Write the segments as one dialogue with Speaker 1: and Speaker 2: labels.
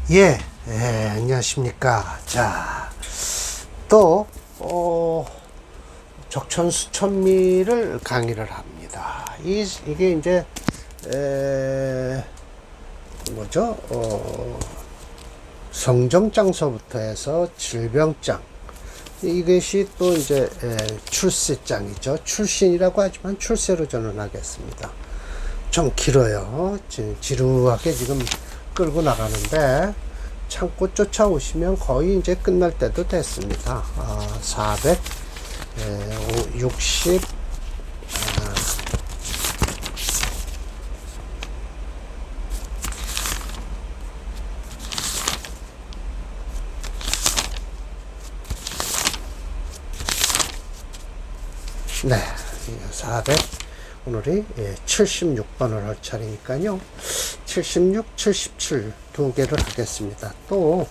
Speaker 1: 예, 안녕하십니까. 자, 또, 적천 수천미를 강의를 합니다. 이게 이제, 뭐죠? 성정장서부터 해서 질병장. 이것이 또 이제, 출세장이죠. 출신이라고 하지만 출세로 저는 하겠습니다. 좀 길어요. 지루하게 지금 끌고 나가는데 창고 쫓아오시면 거의 이제 끝날 때도 됐습니다. 460 네, 400 오늘이 76번을 할 차례니까요. 76, 77 두 개를 하겠습니다. 또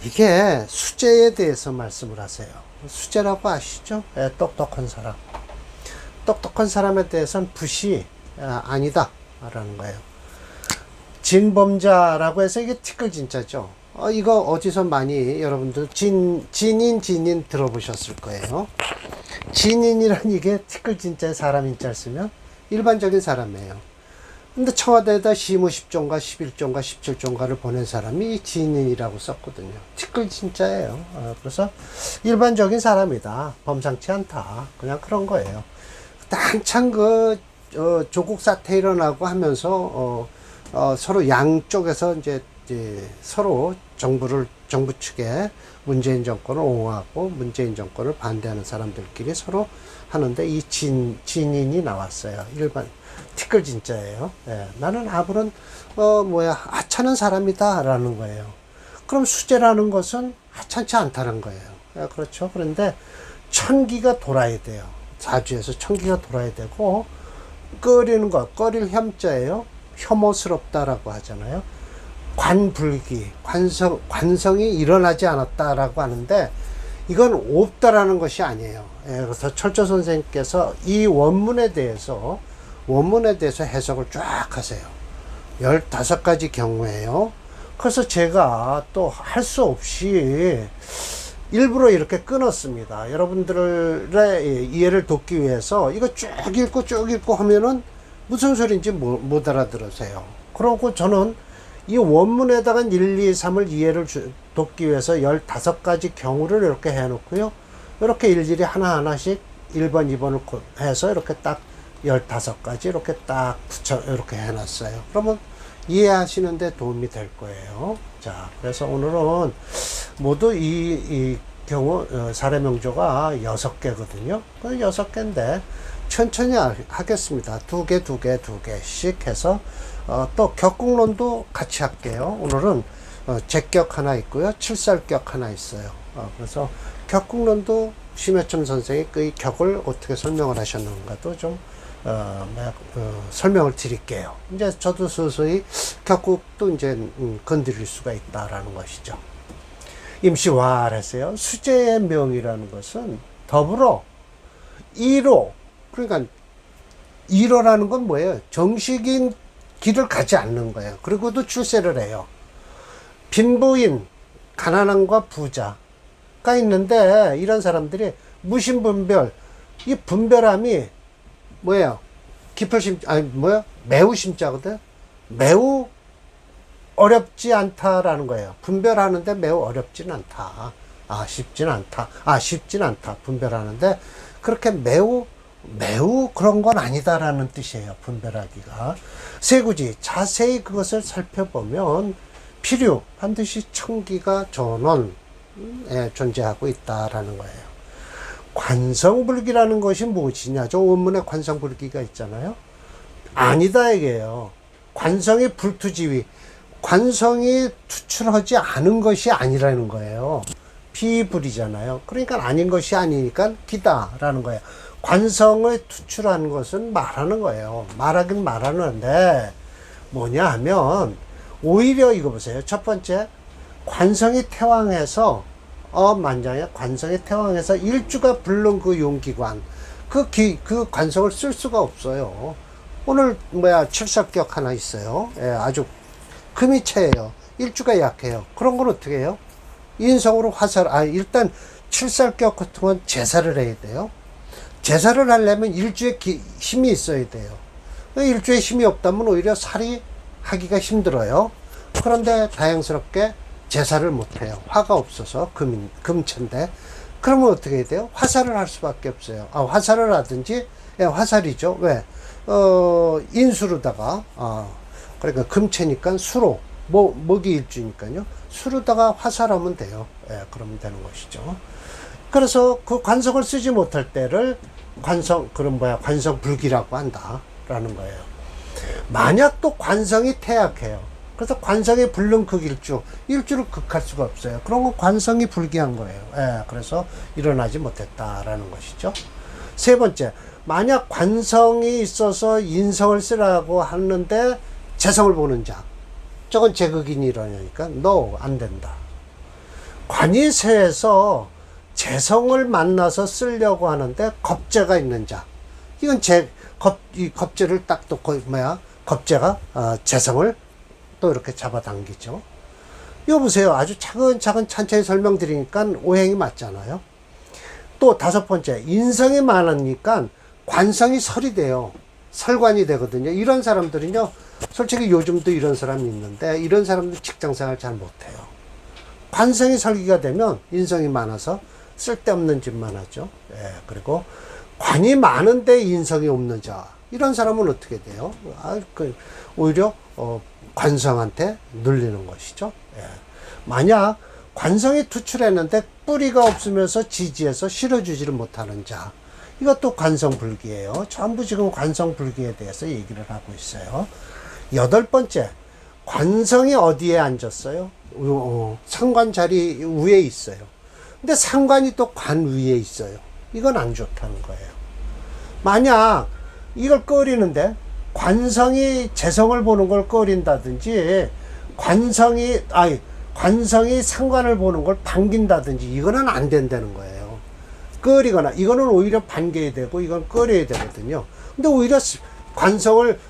Speaker 1: 이게 수재에 대해서 말씀을 하세요. 수재라고 아시죠? 똑똑한 사람. 똑똑한 사람에 대해서는 붓이 아니다 라는 거예요. 진범자라고 해서 이게 티끌 진짜죠. 이거 어디서 많이 여러분들 진인 들어보셨을 거예요. 진인이란 이게 티끌 진짜에 사람 인자를 쓰면 일반적인 사람이에요. 근데 청와대에다 시무 10종가 11종가 17종가를 보낸 사람이 진인이라고 썼거든요. 티끌 진짜예요. 그래서 일반적인 사람이다. 범상치 않다. 그냥 그런 거예요. 한창 조국 사태 일어나고 하면서 서로 양쪽에서 이제 서로 정부 측에 문재인 정권을 옹호하고 문재인 정권을 반대하는 사람들끼리 서로 하는데 이 진인이 나왔어요. 일반 티끌 진짜예요. 나는 아무런 하찮은 사람이다 라는 거예요. 그럼 수재라는 것은 하찮지 않다는 거예요. 그렇죠. 그런데 천기가 돌아야 돼요. 사주에서 천기가 돌아야 되고 끓이는 것, 끓일 혐자예요. 혐오스럽다라고 하잖아요. 관불기, 관성이 일어나지 않았다라고 하는데 이건 없다라는 것이 아니에요. 그래서 철조 선생님께서 이 원문에 대해서 해석을 쫙 하세요. 15가지 경우에요. 그래서 제가 또 할 수 없이 일부러 이렇게 끊었습니다. 여러분들의 이해를 돕기 위해서 이거 쭉 읽고 하면은 무슨 소리인지 못 알아들으세요. 그러고 저는 이 원문에다가 1, 2, 3을 이해를 돕기 위해서 15가지 경우를 이렇게 해놓고요. 이렇게 일일이 하나하나씩 1번, 2번을 해서 이렇게 딱 15가지 이렇게 딱 이렇게 해놨어요. 그러면 이해하시는데 도움이 될 거예요. 자, 그래서 오늘은 모두 이 경우 사례명조가 6개거든요. 6개인데 천천히 하겠습니다. 2개씩 해서 또 격국론도 같이 할게요. 오늘은 제격 하나 있고요. 칠살격 하나 있어요. 그래서 격국론도 심여천 선생이 그 격을 어떻게 설명을 하셨는가도 좀 설명을 드릴게요. 이제 저도 서서히 격국도 이제 건드릴 수가 있다라는 것이죠. 임시화했어요. 수재의 명이라는 것은 더불어 1호, 그러니까 1호라는 건 뭐예요? 정식인 길을 가지 않는 거예요. 그리고도 출세를 해요. 빈부인, 가난함과 부자가 있는데 이런 사람들이 무신분별, 이 분별함이 뭐예요? 매우 심자거든? 매우 어렵지 않다라는 거예요. 분별하는데 매우 어렵진 않다. 쉽진 않다. 분별하는데 그렇게 매우 그런 건 아니다라는 뜻이에요. 분별하기가. 세구지, 자세히 그것을 살펴보면 필요, 반드시 천기가 전원에 존재하고 있다라는 거예요. 관성불기라는 것이 무엇이냐? 저 원문에 관성불기가 있잖아요. 아니다 이게요. 관성이 불투지위, 관성이 투출하지 않은 것이 아니라는 거예요. 비불이잖아요. 그러니까 아닌 것이 아니니까 기다라는 거예요. 관성을 투출하는 것은 말하는 거예요. 말하긴 말하는데 뭐냐 하면 오히려 이거 보세요. 첫 번째, 관성이 태왕해서 만장에 관성이 태왕해서 일주가 불른 그 용기관, 그 관성을 쓸 수가 없어요. 오늘 칠삭격 하나 있어요. 아주 금이체예요. 일주가 약해요. 그런 건 어떻게 해요? 인성으로 일단 칠살격 같은 건 제사를 해야 돼요. 제사를 하려면 일주에 힘이 있어야 돼요. 일주에 힘이 없다면 오히려 살이 하기가 힘들어요. 그런데 다행스럽게 제사를 못해요. 화가 없어서 금체인데. 그러면 어떻게 해야 돼요? 화살을 할 수밖에 없어요. 화살을 하든지, 화살이죠. 왜? 인수로다가, 그러니까 금체니까 수로, 목이 일주니까요. 수로다가 화살하면 돼요. 그러면 되는 것이죠. 그래서 그 관성을 쓰지 못할 때를 관성불기라고 한다라는 거예요. 만약 또 관성이 태약해요. 그래서 관성이 불능극일주, 일주를 극할 수가 없어요. 그런 건 관성이 불기한 거예요. 그래서 일어나지 못했다라는 것이죠. 세 번째, 만약 관성이 있어서 인성을 쓰라고 하는데 재성을 보는 자, 저건 제극인이 일어나니까 안 된다. 관이세에서 재성을 만나서 쓰려고 하는데 겁재가 있는 자, 이건 이 겁재를 딱 또 겁재가 재성을 또 이렇게 잡아당기죠. 이거 보세요. 아주 차근차근 천천히 설명드리니까 오행이 맞잖아요. 또 다섯 번째, 인성이 많으니까 관성이 설이 돼요. 설관이 되거든요. 이런 사람들은요, 솔직히 요즘도 이런 사람이 있는데, 이런 사람들 직장생활 잘 못해요. 관성이 설기가 되면 인성이 많아서 쓸데없는 짓만 하죠. 그리고 관이 많은데 인성이 없는 자, 이런 사람은 어떻게 돼요? 오히려 관성한테 눌리는 것이죠. 만약 관성이 투출했는데 뿌리가 없으면서 지지해서 실어주지를 못하는 자, 이것도 관성불기예요. 전부 지금 관성불기에 대해서 얘기를 하고 있어요. 여덟 번째, 관성이 어디에 앉았어요? 상관 자리 위에 있어요. 근데 상관이 또 관 위에 있어요. 이건 안 좋다는 거예요. 만약 이걸 꺼리는데 관성이 재성을 보는 걸 꺼린다든지 관성이 상관을 보는 걸 반긴다든지 이거는 안 된다는 거예요. 꺼리거나 이거는 오히려 반겨야 되고 이건 꺼려야 되거든요. 근데 오히려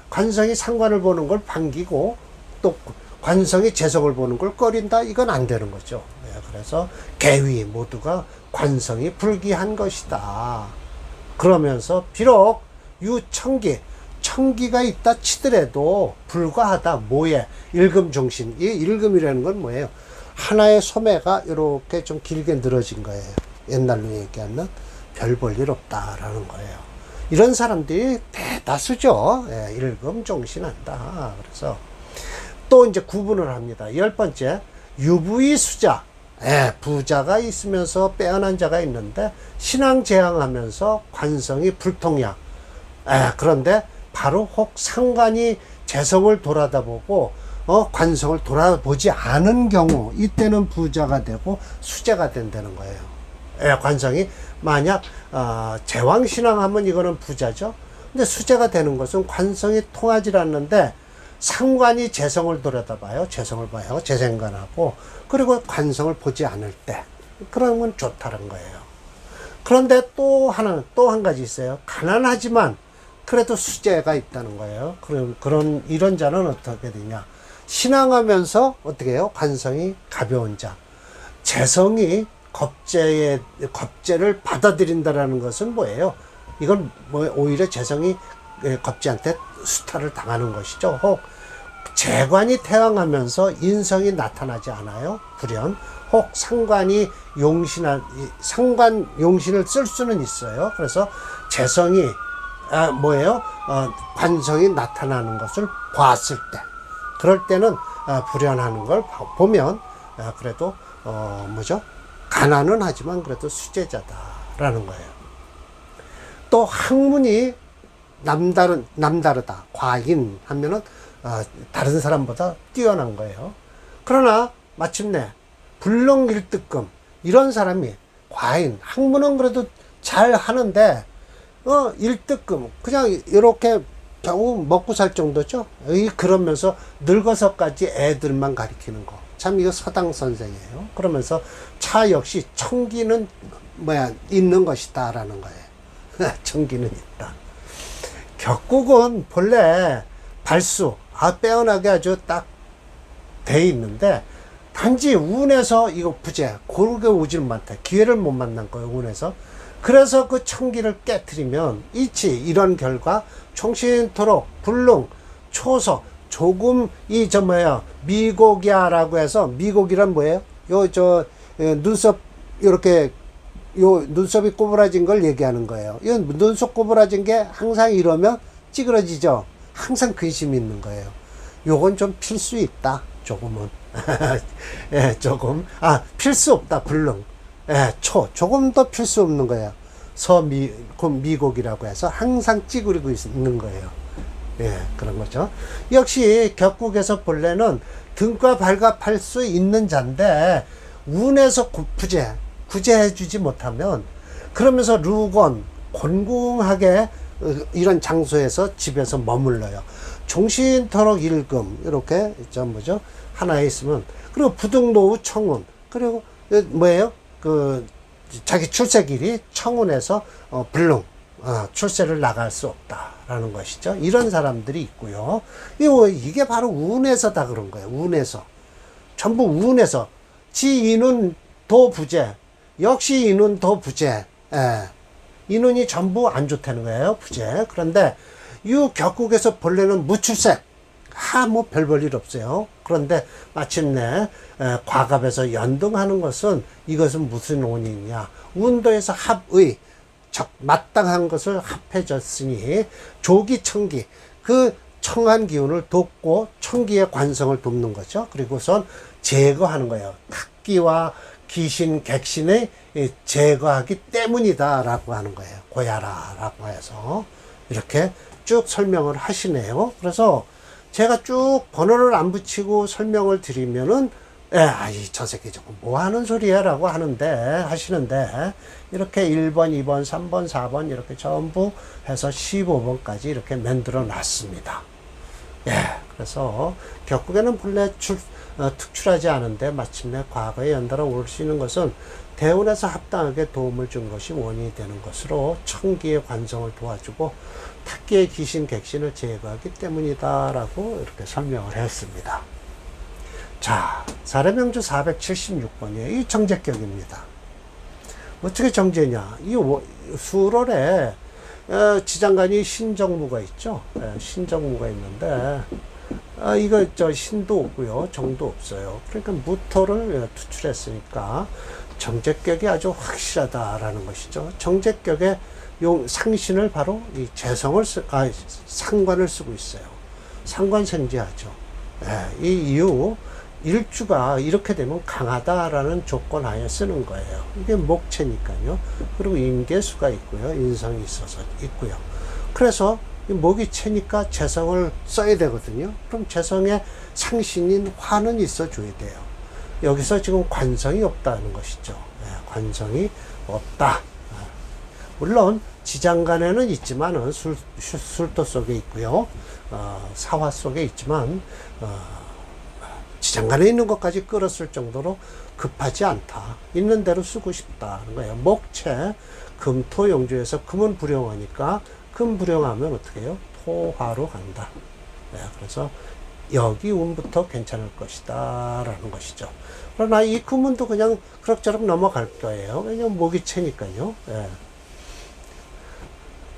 Speaker 1: 관성이 상관을 보는 걸 반기고 또 관성이 재성을 보는 걸 꺼린다, 이건 안 되는 거죠. 그래서 계위 모두가 관성이 불기한 것이다. 그러면서 비록 청기가 있다 치더라도 불과하다. 뭐에? 일금종신. 이 일금이라는 건 뭐예요? 하나의 소매가 이렇게 좀 길게 늘어진 거예요. 옛날로 얘기하면 별 볼 일 없다라는 거예요. 이런 사람들이 대다수죠. 일금종신한다. 그래서 또 이제 구분을 합니다. 열 번째, 유부의 수자. 부자가 있으면서 빼어난 자가 있는데 신앙재앙하면서 관성이 불통약. 그런데 바로 혹 상관이 재성을 돌아다보고 관성을 돌아보지 않은 경우, 이때는 부자가 되고 수재가 된다는 거예요. 관성이 만약 제왕신앙하면 이거는 부자죠. 근데 수재가 되는 것은 관성이 통하지 않는데 상관이 재성을 돌아다봐요. 재성을 봐요. 재생관하고. 그리고 관성을 보지 않을 때. 그러면 좋다는 거예요. 그런데 또 한 가지 있어요. 가난하지만 그래도 수재가 있다는 거예요. 이런 자는 어떻게 되냐. 신앙하면서 어떻게 해요? 관성이 가벼운 자. 재성이 겁재를 받아들인다라는 것은 뭐예요? 이건 오히려 재성이 겁재한테 수탈을 당하는 것이죠. 혹 재관이 태왕하면서 인성이 나타나지 않아요. 불연. 혹 상관 용신을 쓸 수는 있어요. 그래서 재성이 관성이 나타나는 것을 봤을 때, 그럴 때는 불연하는 걸 보면 그래도 가난은 하지만 그래도 수재자다라는 거예요. 또 학문이 남다르다. 과인 하면은 다른 사람보다 뛰어난 거예요. 그러나 마침내 불능일득금, 이런 사람이 과인, 학문은 그래도 잘 하는데 일득금 그냥 이렇게 겨우 먹고 살 정도죠. 그러면서 늙어서까지 애들만 가리키는 거, 참 이거 서당 선생이에요. 그러면서 차 역시 청기는 있는 것이다 라는 거예요. 청기는 있다. 격국은 본래 발수 빼어나게 아주 딱 돼 있는데 단지 운에서 이거 부재 고르게 오질 못해. 기회를 못 만난 거예요. 운에서. 그래서 그 천기를 깨뜨리면 이치 이런 결과 총신토록 불능 초서 조금 이 저 뭐야 미곡이야라고 해서 미곡이란 뭐예요? 눈썹 이렇게 요 눈썹이 꼬부라진 걸 얘기하는 거예요. 이 눈썹 꼬부라진 게 항상 이러면 찌그러지죠. 항상 근심이 있는 거예요. 요건 좀 필 수 있다. 조금은. 예, 조금. 필수 없다. 불능. 예, 조금 더 필 수 없는 거예요. 미곡이라고 해서 항상 찌그리고 있는 거예요. 예, 그런 거죠. 역시 격국에서 본래는 등과 발갑할 수 있는 자인데 운에서 구제해주지 못하면 그러면서 루건 곤궁하게 이런 장소에서 집에서 머물러요. 종신토록 일금 이렇게 뭐죠 하나에 있으면 그리고 부등노후 청운 그리고 뭐예요 그 자기 출세길이 청운에서 불능 출세를 나갈 수 없다라는 것이죠. 이런 사람들이 있고요. 이게 바로 운에서 다 그런 거예요. 운에서 전부 운에서 지인은 도부재 역시 인은 도부재 인운이 전부 안 좋다는 거예요. 부재. 그런데 이 격국에서 본래는 무출색 뭐 별 볼 일 없어요. 그런데 마침내 과갑에서 연등하는 것은 이것은 무슨 원인이냐 운도에서 합의 마땅한 것을 합해졌으니 조기청기 그 청한 기운을 돕고 청기의 관성을 돕는 거죠. 그리고선 제거하는 거예요. 탁기와 귀신, 객신의 제거하기 때문이다 라고 하는 거예요. 고야라 라고 해서 이렇게 쭉 설명을 하시네요. 그래서 제가 쭉 번호를 안 붙이고 설명을 드리면은 저 새끼 저거 뭐 하는 소리야 라고 하시는데 이렇게 1번, 2번, 3번, 4번 이렇게 전부 해서 15번까지 이렇게 만들어 놨습니다. 그래서 격국에는 본래 특출하지 않은데 마침내 과거에 연달아 올 수 있는 것은 대운에서 합당하게 도움을 준 것이 원인이 되는 것으로 청기의 관성을 도와주고 탁기의 귀신, 객신을 제거하기 때문이다 라고 이렇게 설명을 했습니다. 자, 사례명주 476번이에요. 이 정제격입니다. 어떻게 정제냐? 이 수월에 지장간이 신정무가 있죠. 신정무가 있는데 이거 신도 없고요, 정도 없어요. 그러니까 무토를 투출했으니까 정제격이 아주 확실하다라는 것이죠. 정제격의 상신을 바로 이 상관을 쓰고 있어요. 상관생지하죠. 이 이유 일주가 이렇게 되면 강하다라는 조건 하에 쓰는 거예요. 이게 목체니까요. 그리고 임계수가 있고요. 인성이 있어서 있고요. 그래서 목이 체니까 재성을 써야 되거든요. 그럼 재성의 상신인 화는 있어줘야 돼요. 여기서 지금 관성이 없다는 것이죠. 관성이 없다. 물론 지장간에는 있지만은 술도 속에 있고요. 사화 속에 있지만 지장간에 있는 것까지 끌었을 정도로 급하지 않다. 있는 대로 쓰고 싶다는 거예요. 목체 금토용주에서 금은 불용하니까 금 불용하면 어떻게 해요? 토화로 간다. 그래서 여기 운부터 괜찮을 것이다 라는 것이죠. 그러나 이 금운도 그냥 그럭저럭 넘어갈 거예요. 왜냐면 목이 채니까요.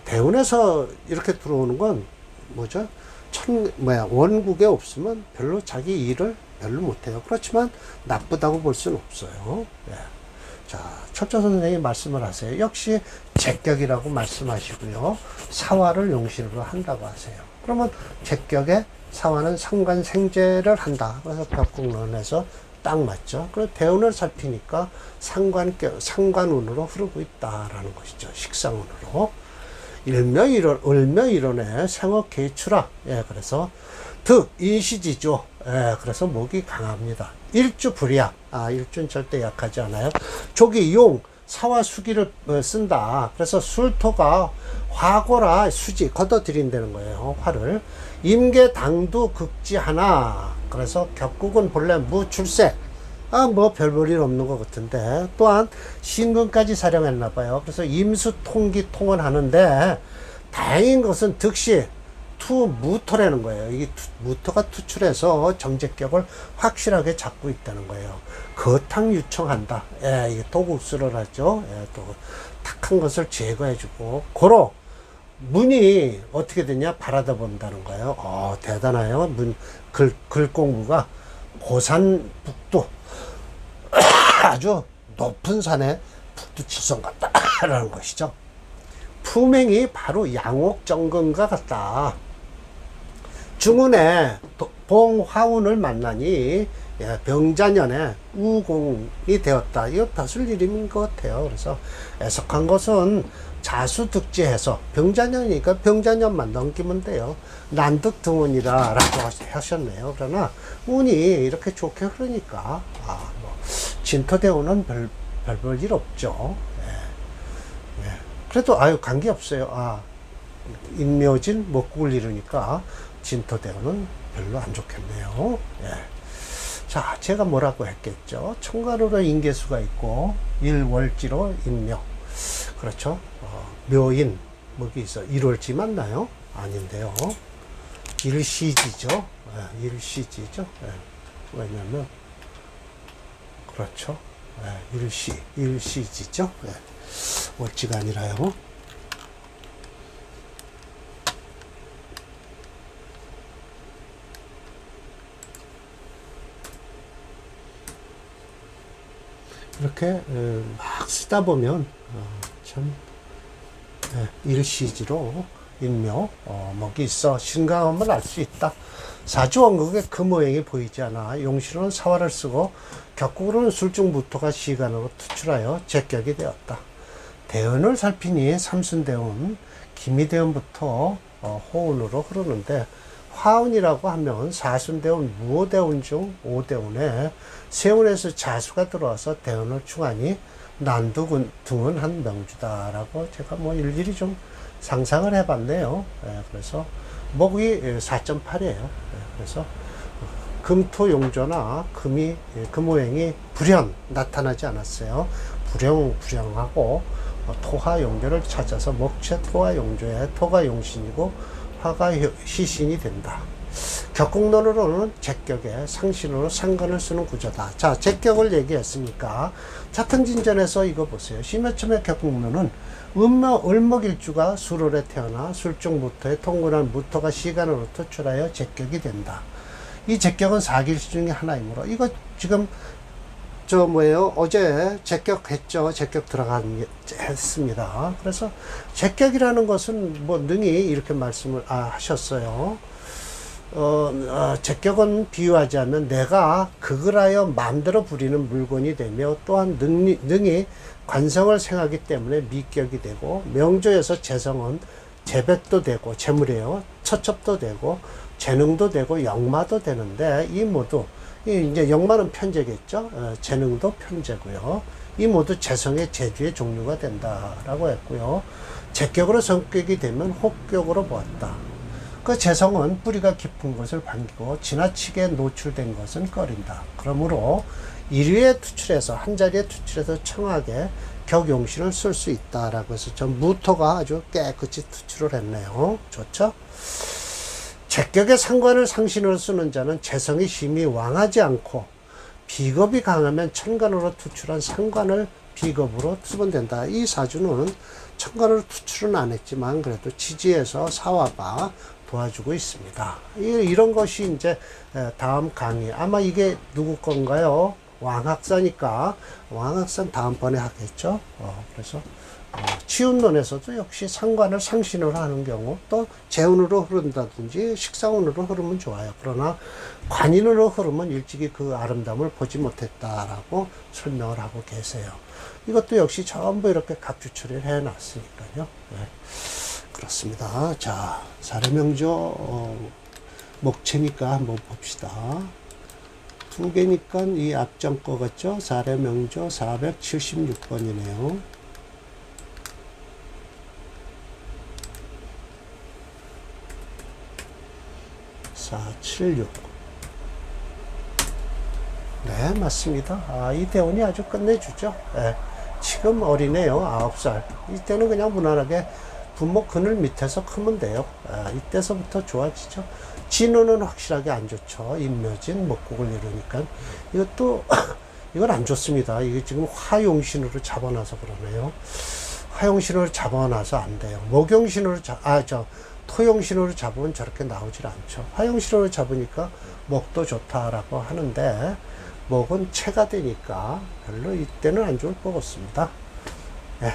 Speaker 1: 대운에서 이렇게 들어오는 건 뭐죠? 원국에 없으면 별로 자기 일을 별로 못해요. 그렇지만 나쁘다고 볼 수는 없어요. 자, 철저 선생님이 말씀을 하세요. 역시 제격이라고 말씀하시고요. 사화를 용신으로 한다고 하세요. 그러면 제격에 사화는 상관생재를 한다. 그래서 벽국론에서 딱 맞죠. 그리고 대운을 살피니까 상관운으로 흐르고 있다라는 것이죠. 식상운으로. 을묘일원에 생업개추라. 그래서 인시지죠. 그래서 목이 강합니다. 일주 불약. 일주는 절대 약하지 않아요. 조기 용 사화 수기를 쓴다. 그래서 술토가 화고라 수지 걷어들인다는 거예요. 화를. 임계당도 극지 하나. 그래서 격국은 본래 무출세. 뭐 별 볼 일 없는 것 같은데 또한 신금까지 사령했나 봐요. 그래서 임수 통기 통은 하는데 다행인 것은 득시 무토라는 거예요. 이게 무토가 투출해서 정제격을 확실하게 잡고 있다는 거예요. 거탕 유청한다. 예, 이게 도국수를 하죠. 예, 또 탁한 것을 제거해주고 고로 문이 어떻게 되냐 바라다 본다는 거예요. 대단해요. 글 공부가 고산북도 아주 높은 산에 북두칠성 같다라는 것이죠. 품행이 바로 양옥정근과 같다. 중운에 봉화운을 만나니 병자년에 우공이 되었다. 이거 벼슬 이름인 것 같아요. 그래서 애석한 것은 자수득지해서 병자년이니까 병자년만 넘기면 돼요. 난득등운이다 라고 하셨네요. 그러나 운이 이렇게 좋게 흐르니까 뭐 진토대운은 별 일 없죠. 그래도 관계없어요. 인묘진 먹국을 이루니까 진토대운은 별로 안 좋겠네요. 자, 제가 뭐라고 했겠죠. 청가로로 인계수가 있고 일월지로 인묘. 그렇죠. 묘인 뭐기 있어. 일월지 맞나요? 아닌데요. 일시지죠. 일시지죠. 왜냐면 그렇죠. 일시지죠. 월지가 아니라요. 이렇게 막 쓰다 보면 참 일시지로 인묘 먹이 있어 신강함을 알 수 있다. 사주원국에 그 모양이 보이지 않아. 용신은 사화를 쓰고 격국으로는 술중무토가 시간으로 투출하여 제격이 되었다. 대운을 살피니 삼순대운, 기미대운부터 호운으로 흐르는데 화운이라고 하면 사순대운, 무호대운 중 5대운에 세운에서 자수가 들어와서 대운을 충하니 난두등은 한 명주다라고 제가 뭐 일일이 좀 상상을 해봤네요. 그래서 목이 4.8이에요. 그래서 금토용조나 그 모양이 불현 나타나지 않았어요. 불영하고 토화 용조를 찾아서 목체 토화 용조에 토가 용신이고 화가 시신이 된다. 격국론으로는 제격에 상신으로 상관을 쓰는 구조다. 자, 제격을 얘기했으니까 자탕진전에서 이거 보세요. 심야첨의 격국론은 을목일주가 술월에 태어나 술중무토에 통근한 무토가 시간으로 투출하여 제격이 된다. 이 제격은 사길시 중에 하나이므로 이거 지금 어제 제격했죠. 제격 했습니다. 그래서 제격이라는 것은 뭐 능히 이렇게 말씀을 하셨어요. 제격은 비유하자면 내가 극을 하여 마음대로 부리는 물건이 되며 또한 능히 관성을 생하기 때문에 미격이 되고 명조에서 재성은 재백도 되고 재물이에요. 처첩도 되고 재능도 되고 역마도 되는데 이 모두 이제 역마는 편제겠죠. 재능도 편제고요. 이 모두 재성의 재주의 종류가 된다라고 했고요. 제격으로 성격이 되면 혹격으로 보았다. 그 재성은 뿌리가 깊은 것을 반기고 지나치게 노출된 것은 꺼린다. 그러므로 일위에 투출해서 한 자리에 투출해서 청하게 격용신을 쓸 수 있다라고 해서 전 무토가 아주 깨끗이 투출을 했네요. 좋죠? 제격의 상관을 상신으로 쓰는 자는 재성이 심히 왕하지 않고 비겁이 강하면 천간으로 투출한 상관을 비겁으로 쓰면 된다. 이 사주는 천간으로 투출은 안 했지만 그래도 지지에서 사화가 도와주고 있습니다. 이런 것이 이제 다음 강의 아마 이게 누구 건가요? 왕학사니까 왕학사는 다음번에 하겠죠. 그래서 치운론에서도 역시 상관을 상신으로 하는 경우 또 재운으로 흐른다든지 식상운으로 흐르면 좋아요. 그러나 관인으로 흐르면 일찍이 그 아름다움을 보지 못했다라고 설명을 하고 계세요. 이것도 역시 전부 이렇게 각주 처리를 해놨으니까요. 그렇습니다. 자, 사례명조 목체니까 한번 봅시다. 두 개니까 이 앞전 거 같죠? 사례명조 476번이네요. 476. 네, 맞습니다. 이 대운이 아주 끝내주죠. 지금 어리네요. 9살. 이때는 그냥 무난하게 분목 그늘 밑에서 크면 돼요. 이때서부터 좋아지죠. 진우는 확실하게 안 좋죠. 임묘진 목국을 이루니까 이것도 이건 안 좋습니다. 이게 지금 화용신으로 잡아놔서 그러네요. 화용신으로 잡아놔서 안 돼요. 목용신으로 토용신으로 잡으면 저렇게 나오질 않죠. 화용신으로 잡으니까 목도 좋다라고 하는데 목은 체가 되니까 별로 이때는 안 좋을 것 같습니다. 예.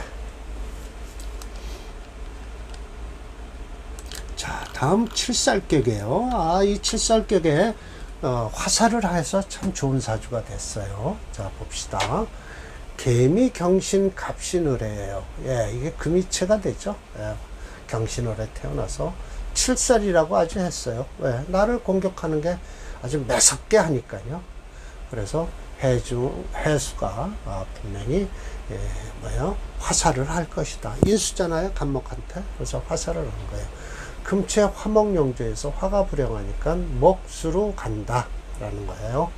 Speaker 1: 자, 다음 칠살격이에요. 이 칠살격에 화살을 해서 참 좋은 사주가 됐어요. 자, 봅시다. 개미 경신 갑신을해예요. 예, 이게 금이체가 되죠. 예, 경신을에 태어나서 칠살이라고 아주 했어요. 왜? 나를 공격하는 게 아주 매섭게 하니까요. 그래서 해수가 분명히 화살을 할 것이다. 인수잖아요, 간목한테. 그래서 화살을 한 거예요. 금체 화목용조에서 화가 불행하니까 목수로 간다라는 거예요.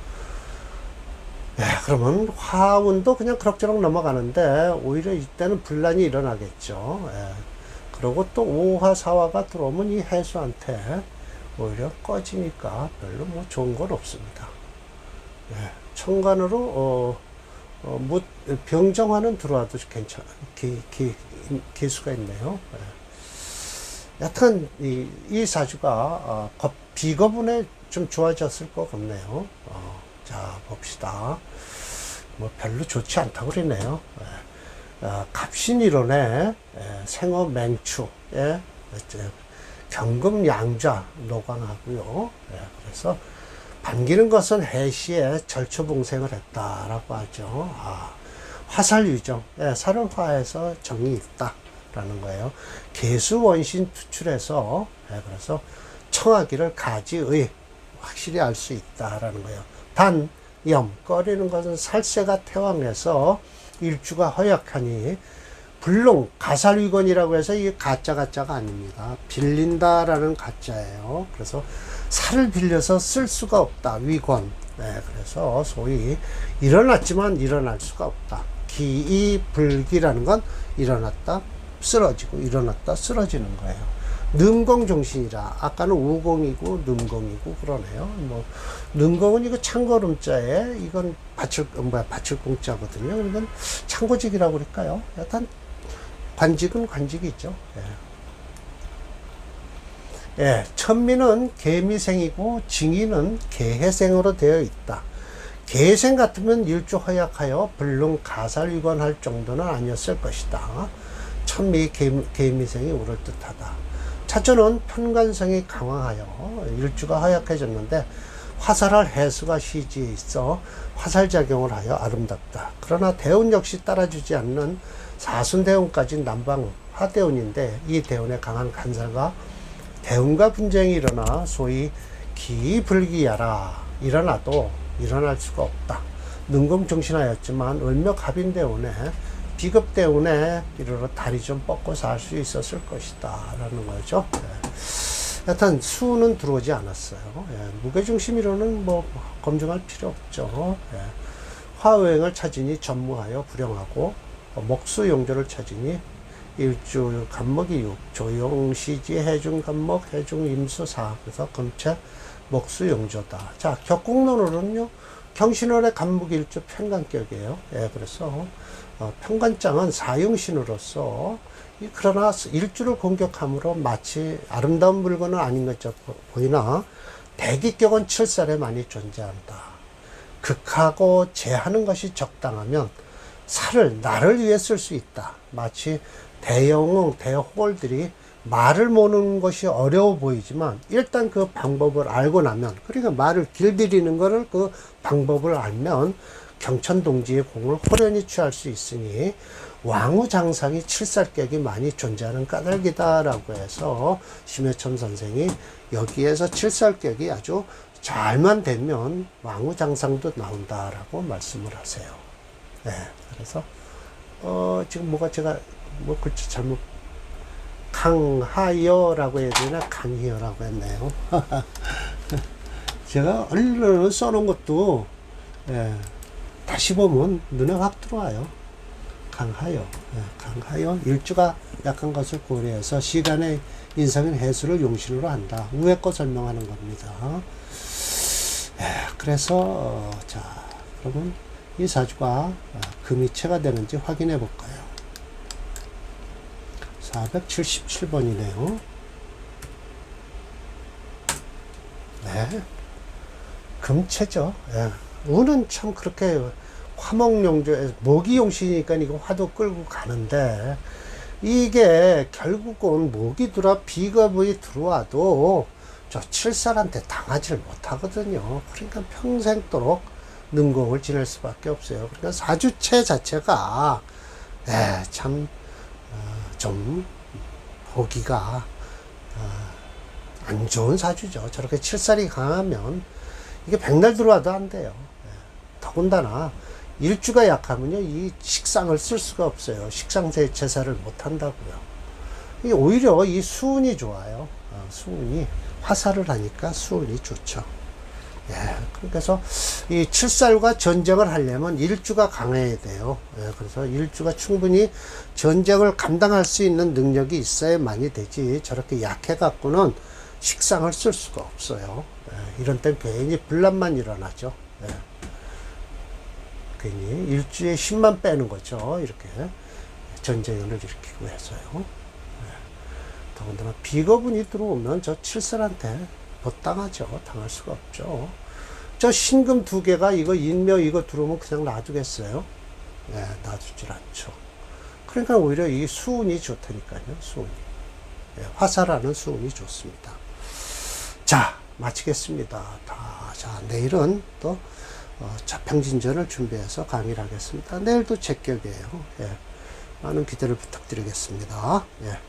Speaker 1: 예, 그러면 화운도 그냥 그럭저럭 넘어가는데 오히려 이때는 분란이 일어나겠죠. 예. 그리고 또 5화, 4화가 들어오면 이 해수한테 오히려 꺼지니까 별로 뭐 좋은 건 없습니다. 예. 천간으로 병정화는 들어와도 괜찮아. 기수가 있네요. 예. 여튼 이 사주가 비거분에 좀 좋아졌을 것 같네요. 자, 봅시다. 뭐 별로 좋지 않다고 그러네요. 갑신일원에 생어 맹추, 경금 양좌 노광하고요. 그래서 반기는 것은 해시에 절초봉생을 했다라고 하죠. 화살유정, 살은화에서 정이 있다라는 거예요. 개수원신 투출해서 그래서 청하기를 가지의 확실히 알 수 있다라는 거예요. 단, 꺼리는 것은 살세가 태왕해서 일주가 허약하니 불능 가살위건이라고 해서 이게 가짜가 아닙니다. 빌린다라는 가짜예요. 그래서 살을 빌려서 쓸 수가 없다. 위건. 그래서 소위 일어났지만 일어날 수가 없다. 기이불기라는 건 일어났다 쓰러지고 일어났다 쓰러지는 거예요. 능공정신이라 아까는 우공이고 능공이고 그러네요. 뭐 능공은 이거 창거름자에 이건 받칠공자거든요. 이건 창고직이라고 그럴까요? 약간 관직은 관직이죠. 예, 천미는 개미생이고 징이는 개해생으로 되어 있다. 개해생 같으면 일주 허약하여 불능 가살위건할 정도는 아니었을 것이다. 천미 개미생이 오를 듯하다. 차초는 편관성이 강화하여 일주가 허약해졌는데 화살할 해수가 시지에 있어 화살작용을 하여 아름답다. 그러나 대운 역시 따라주지 않는 사순대운까지 남방 하대운인데 이 대운에 강한 간살과 대운과 분쟁이 일어나 소위 기불기야라. 일어나도 일어날 수가 없다. 능금정신하였지만 을묘갑인대운에 비급대운에 이르러 다리 좀 뻗고 살 수 있었을 것이다 라는 거죠. 여튼 수는 들어오지 않았어요. 무게중심이로는 뭐 검증할 필요 없죠. 화의행을 찾으니 전무하여 불영하고 목수용조를 찾으니 일주 간목이 육 조용시지 해중간목 해중임수사 그래서 금체 목수용조다. 자, 격국론으로는요 경신월의 간목일주 편관격이에요. 그래서 편관장은 사용신으로서 그러나 일주를 공격함으로 마치 아름다운 물건은 아닌 것처럼 보이나 대기격은 칠살에 많이 존재한다. 극하고 제하는 것이 적당하면 나를 위해 쓸 수 있다. 마치 대영웅, 대호걸들이 말을 모는 것이 어려워 보이지만 일단 그 방법을 알고 나면 그러니까 말을 길들이는 거를 그 방법을 알면 경천동지의 공을 호련히 취할 수 있으니 왕후장상이 칠살격이 많이 존재하는 까닭이다라고 해서 심해천 선생이 여기에서 칠살격이 아주 잘만 되면 왕후장상도 나온다라고 말씀을 하세요. 그래서 지금 제가 글자 잘못 강하여라고 해야 되나 강희여라고 했네요. 제가 얼른 써놓은 것도 다시 보면 눈에 확 들어와요. 강하여. 예, 강하여 일주가 약한 것을 고려해서 시간의 인성인 해수를 용신으로 한다. 위에 거 설명하는 겁니다. 예, 그래서 자, 그러면 이 사주가 금이체가 되는지 확인해 볼까요? 477번이네요. 네. 금체죠. 예. 운은 참 그렇게 화목용조에 모기용신이니까 이거 화도 끌고 가는데 이게 결국은 모기 들어 비겁이 들어와도 저 칠살한테 당하지를 못하거든요. 그러니까 평생도록 능공을 지낼 수밖에 없어요. 그러니까 사주체 자체가 참 좀 보기가 안 좋은 사주죠. 저렇게 칠살이 강하면 이게 백날 들어와도 안 돼요. 더군다나 일주가 약하면요, 이 식상을 쓸 수가 없어요. 식상세 제사를 못 한다고요. 오히려 이 수운이 좋아요. 수운이 화살을 하니까 수운이 좋죠. 예, 그래서 이 칠살과 전쟁을 하려면 일주가 강해야 돼요. 예, 그래서 일주가 충분히 전쟁을 감당할 수 있는 능력이 있어야만이 되지, 저렇게 약해 갖고는 식상을 쓸 수가 없어요. 예, 이런 땐 괜히 분란만 일어나죠. 예. 괜히 일주에 힘만 빼는 거죠. 이렇게 전쟁을 일으키고 해서요. 예. 더군다나 비거분이 들어오면 저 칠살한테 못당하죠. 당할 수가 없죠. 저 신금 두 개가 이거 인묘 이거 들어오면 그냥 놔두겠어요? 네, 놔두질 않죠. 그러니까 오히려 이 수운이 좋다니까요. 수운이. 네, 화살하는 수운이 좋습니다. 자, 마치겠습니다. 자, 내일은 또 자평진전을 준비해서 강의를 하겠습니다. 내일도 제격이에요. 예, 많은 기대를 부탁드리겠습니다. 예.